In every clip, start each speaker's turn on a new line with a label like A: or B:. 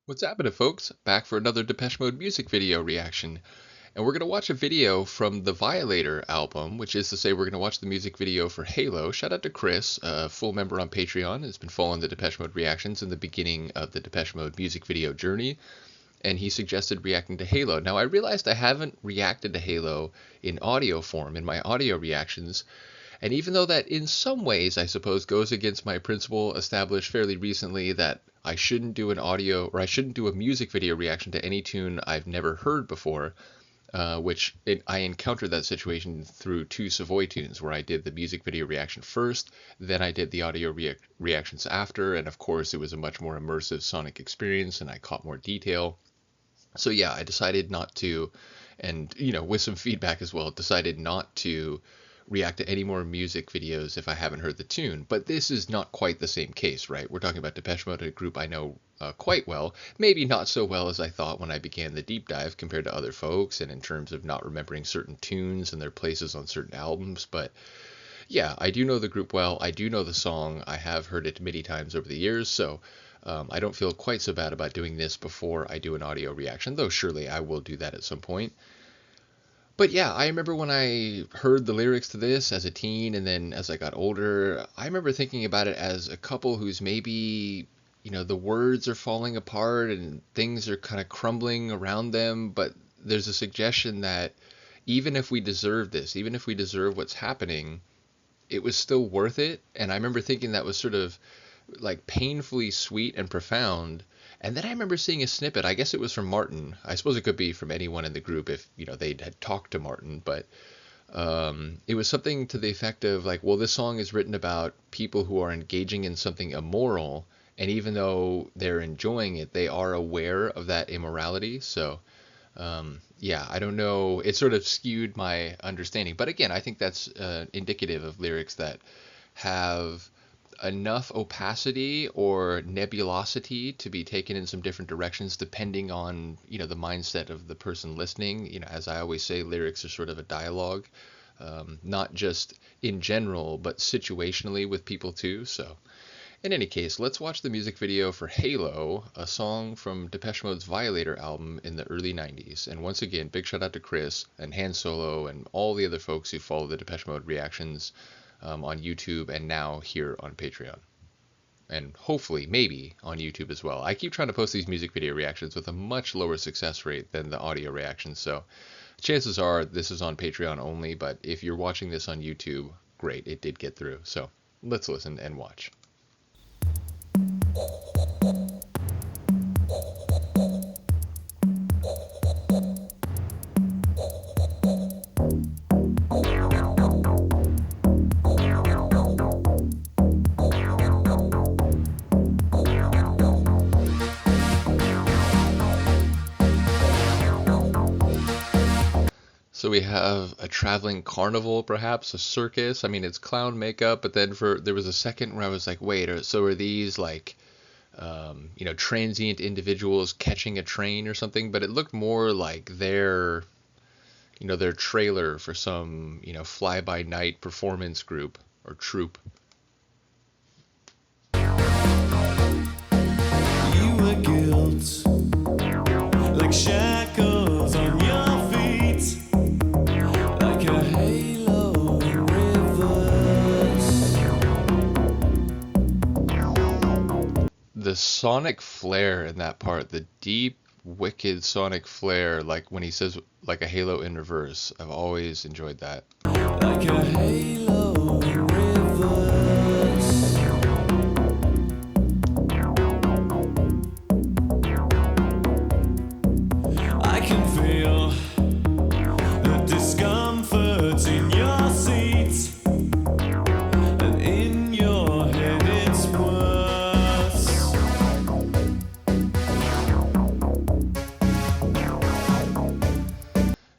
A: What's happening, folks? Back for another Depeche Mode music video reaction. And we're going to watch a video from the Violator album, which is to say we're going to watch the music video for Halo. Shout out to Chris, a full member on Patreon, has been following the Depeche Mode reactions in the beginning of the Depeche Mode music video journey. And he suggested reacting to Halo. Now, I realized I haven't reacted to Halo in audio form in my audio reactions. And even though that in some ways, I suppose, goes against my principle established fairly recently that I shouldn't do an audio or I shouldn't do a music video reaction to any tune I've never heard before, I encountered that situation through two Savoy tunes where I did the music video reaction first, then I did the audio reactions after, and of course it was a much more immersive sonic experience and I caught more detail. So yeah, I decided not to, and with some feedback as well, decided not to react to any more music videos if I haven't heard the tune. But this is not quite the same case, right? We're talking about Depeche Mode, a group I know quite well. Maybe not so well as I thought when I began the deep dive compared to other folks, and in terms of not remembering certain tunes and their places on certain albums. But yeah, I do know the group well. I do know the song. I have heard it many times over the years, so I don't feel quite so bad about doing this before I do an audio reaction, though surely I will do that at some point. But yeah, I remember when I heard the lyrics to this as a teen, and then as I got older, I remember thinking about it as a couple who's maybe, the words are falling apart and things are kind of crumbling around them, but there's a suggestion that even if we deserve this, even if we deserve what's happening, it was still worth it. And I remember thinking that was sort of like painfully sweet and profound. And then I remember seeing a snippet. I guess it was from Martin. I suppose it could be from anyone in the group if they had talked to Martin. But it was something to the effect of like, well, this song is written about people who are engaging in something immoral, and even though they're enjoying it, they are aware of that immorality. So yeah, I don't know. It sort of skewed my understanding. But again, I think that's indicative of lyrics that have enough opacity or nebulosity to be taken in some different directions depending on the mindset of the person listening. As I always say, lyrics are sort of a dialogue, not just in general but situationally with people too. So in any case, let's watch the music video for Halo, a song from Depeche Mode's Violator album in the early 90s. And once again, big shout out to Chris and Han Solo and all the other folks who follow the Depeche Mode reactions on YouTube and now here on Patreon. And hopefully, maybe, on YouTube as well. I keep trying to post these music video reactions with a much lower success rate than the audio reactions, so chances are this is on Patreon only, but if you're watching this on YouTube, great, it did get through. So let's listen and watch. So we have a traveling carnival, perhaps a circus. I mean, it's clown makeup, but then there was a second where I was like, wait, so are these like, transient individuals catching a train or something? But it looked more like their trailer for some, fly-by-night performance group or troupe.
B: You were guilt, like shackles on your feet, like a halo in reverse.
A: The sonic flair in that part, the deep, wicked sonic flair, like when he says like a halo in reverse, I've always enjoyed that.
B: Like a halo in reverse. I can feel the discomfort in your seat, and in your head it's worse.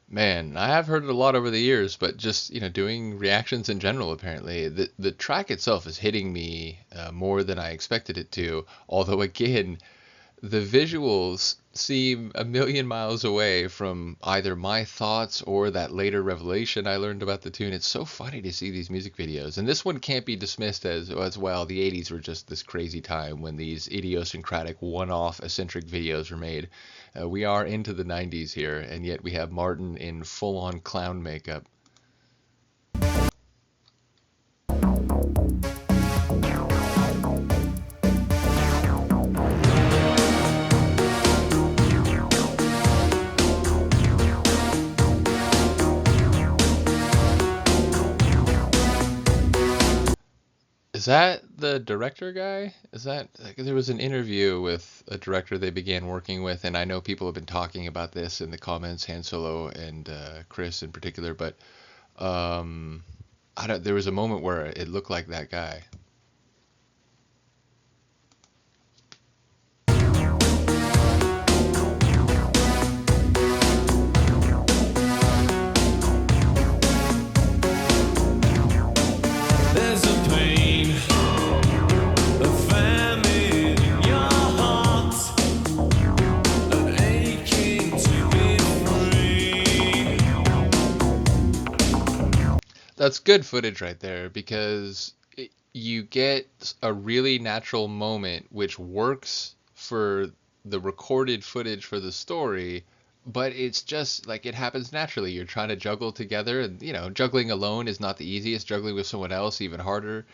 A: Man, I have heard it a lot over the years, but just doing reactions in general, apparently the track itself is hitting me more than I expected it to. Although again, the visuals seem a million miles away from either my thoughts or that later revelation I learned about the tune. It's so funny to see these music videos. And this one can't be dismissed as well. The 80s were just this crazy time when these idiosyncratic one-off eccentric videos were made. We are into the 90s here, and yet we have Martin in full-on clown makeup. Is that the director guy? Is that like, there was an interview with a director they began working with, and I know people have been talking about this in the comments, Han Solo and Chris in particular, but um, I don't. There was a moment where it looked like that guy.
B: There's a pain, a famine in your heart, an aching to be free.
A: That's good footage right there because you get a really natural moment which works for the recorded footage for the story, but it's just like it happens naturally. You're trying to juggle together, and juggling alone is not the easiest. Juggling with someone else even harder.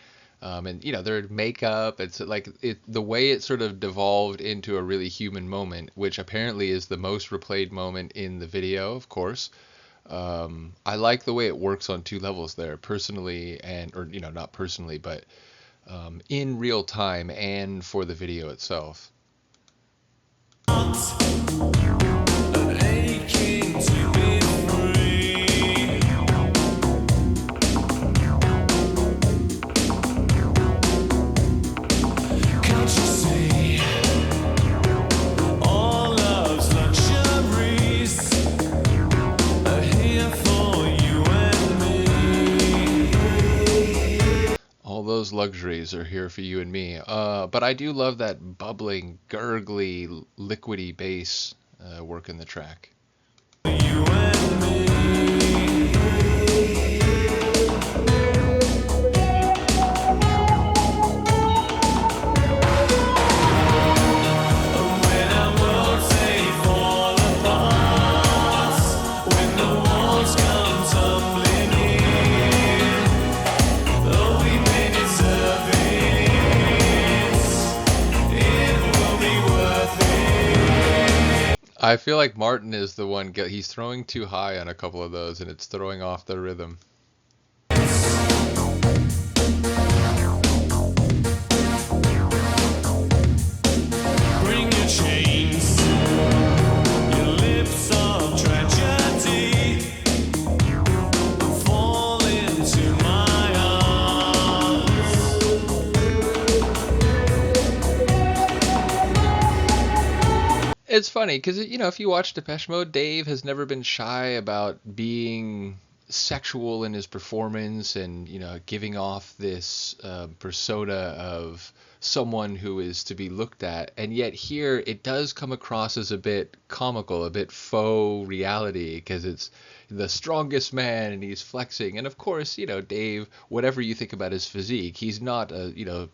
A: And their makeup. It's like the way it sort of devolved into a really human moment, which apparently is the most replayed moment in the video, of course. I like the way it works on two levels there, personally or not personally, but in real time and for the video itself.
B: An aching to be free. Can't you see all love's luxuries are here for you and me?
A: All those luxuries are here for you and me. But I do love that bubbling, gurgly, liquidy bass work in the track.
B: You and me. When our worlds they fall apart, when the walls come tumbling in, though we may deserve it will be worth it.
A: I feel like Martin is the one, he's throwing too high on a couple of those and it's throwing off the rhythm.
B: Bring your chains, your lips of tragedy, fall into my arms.
A: It's funny because if you watch Depeche Mode, Dave has never been shy about being sexual in his performance and giving off this persona of someone who is to be looked at, and yet here it does come across as a bit comical, a bit faux reality, because it's the strongest man and he's flexing, and of course Dave, whatever you think about his physique, he's not a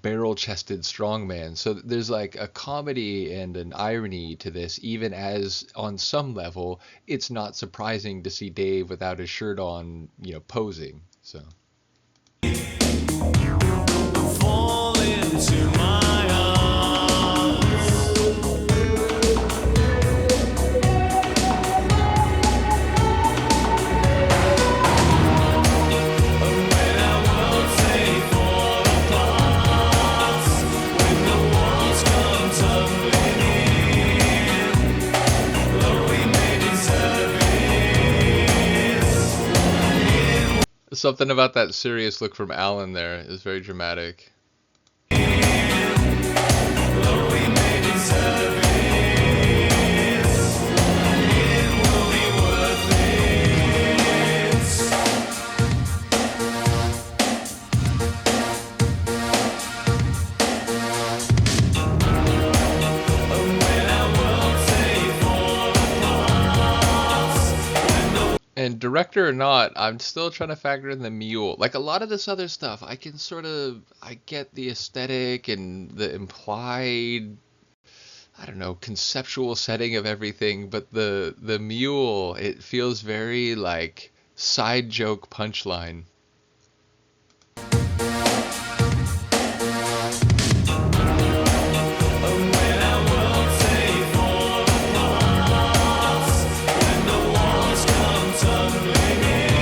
A: barrel-chested strongman. So there's like a comedy and an irony to this, even as on some level it's not surprising to see Dave without his shirt on, posing. So
B: Fall into my arms. When our worlds they fall apart, when the walls come tumbling in, though we may deserve it.
A: something about that serious look from Alan there is very dramatic.
B: Though we may deserve it, it will be worth it. When our world
A: director or not, I'm still trying to factor in the mule. Like a lot of this other stuff, I can sort of I get the aesthetic and the implied, I don't know, conceptual setting of everything, but the mule, it feels very like side joke punchline.
B: When our worlds they fall apart, when the walls come tumbling in,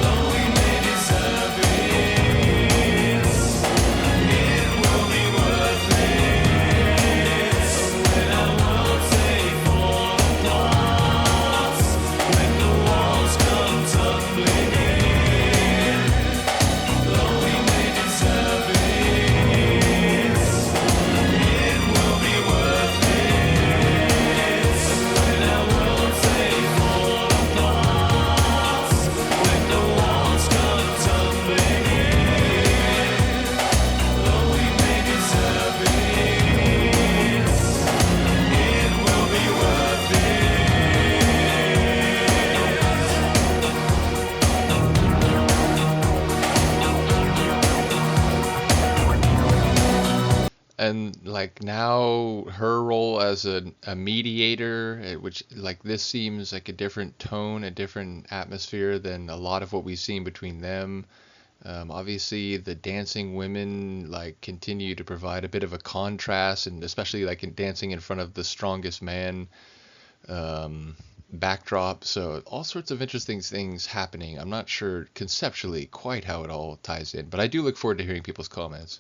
B: though we may deserve it, it will be worth it. When our worlds they fall apart, when the walls come tumbling in, though we may deserve it.
A: And like now her role as a mediator, which like this seems like a different tone, a different atmosphere than a lot of what we've seen between them. Obviously, the dancing women like continue to provide a bit of a contrast, and especially like in dancing in front of the strongest man backdrop. So all sorts of interesting things happening. I'm not sure conceptually quite how it all ties in, but I do look forward to hearing people's comments.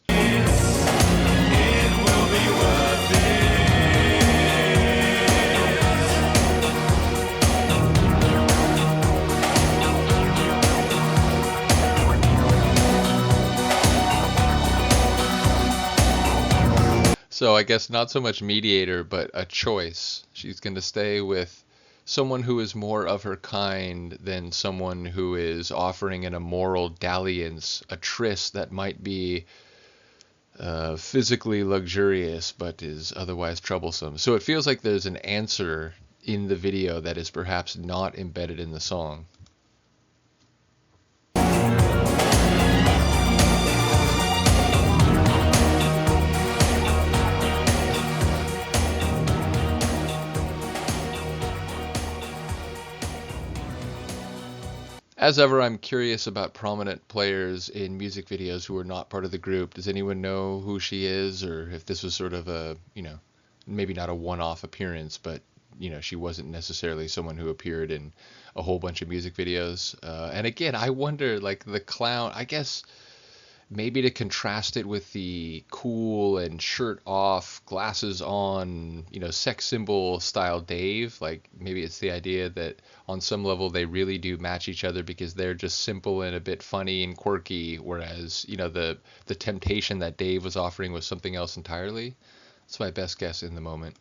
A: So I guess not so much mediator, but a choice. She's going to stay with someone who is more of her kind than someone who is offering an immoral dalliance, a tryst that might be physically luxurious but is otherwise troublesome. So it feels like there's an answer in the video that is perhaps not embedded in the song. As ever, I'm curious about prominent players in music videos who are not part of the group. Does anyone know who she is, or if this was sort of a, maybe not a one-off appearance, but, she wasn't necessarily someone who appeared in a whole bunch of music videos. And again, I wonder, like, the clown, I guess maybe to contrast it with the cool and shirt off, glasses on, sex symbol style Dave. Like maybe it's the idea that on some level they really do match each other because they're just simple and a bit funny and quirky, whereas, the temptation that Dave was offering was something else entirely. That's my best guess in the moment.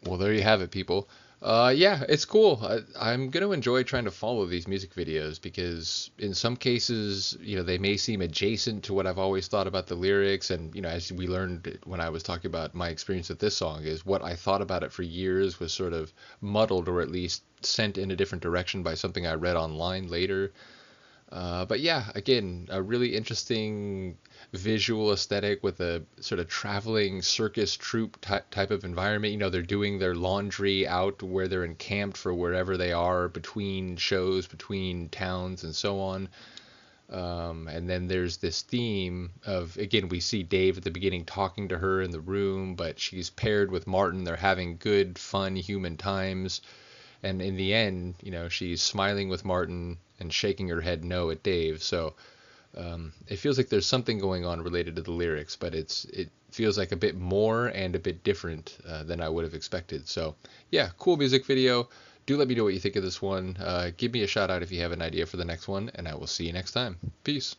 A: Well, there you have it, people. Yeah, it's cool. I'm going to enjoy trying to follow these music videos because in some cases, they may seem adjacent to what I've always thought about the lyrics. And, as we learned when I was talking about my experience with this song, is what I thought about it for years was sort of muddled or at least sent in a different direction by something I read online later. But yeah, again, a really interesting visual aesthetic with a sort of traveling circus troupe type of environment. They're doing their laundry out where they're encamped for wherever they are between shows, between towns, and so on. And then there's this theme of, again, we see Dave at the beginning talking to her in the room, but she's paired with Martin. They're having good, fun, human times. And in the end, she's smiling with Martin and shaking her head no at Dave. So it feels like there's something going on related to the lyrics, but it feels like a bit more and a bit different than I would have expected. So yeah, cool music video. Do let me know what you think of this one. Give me a shout out if you have an idea for the next one, and I will see you next time. Peace.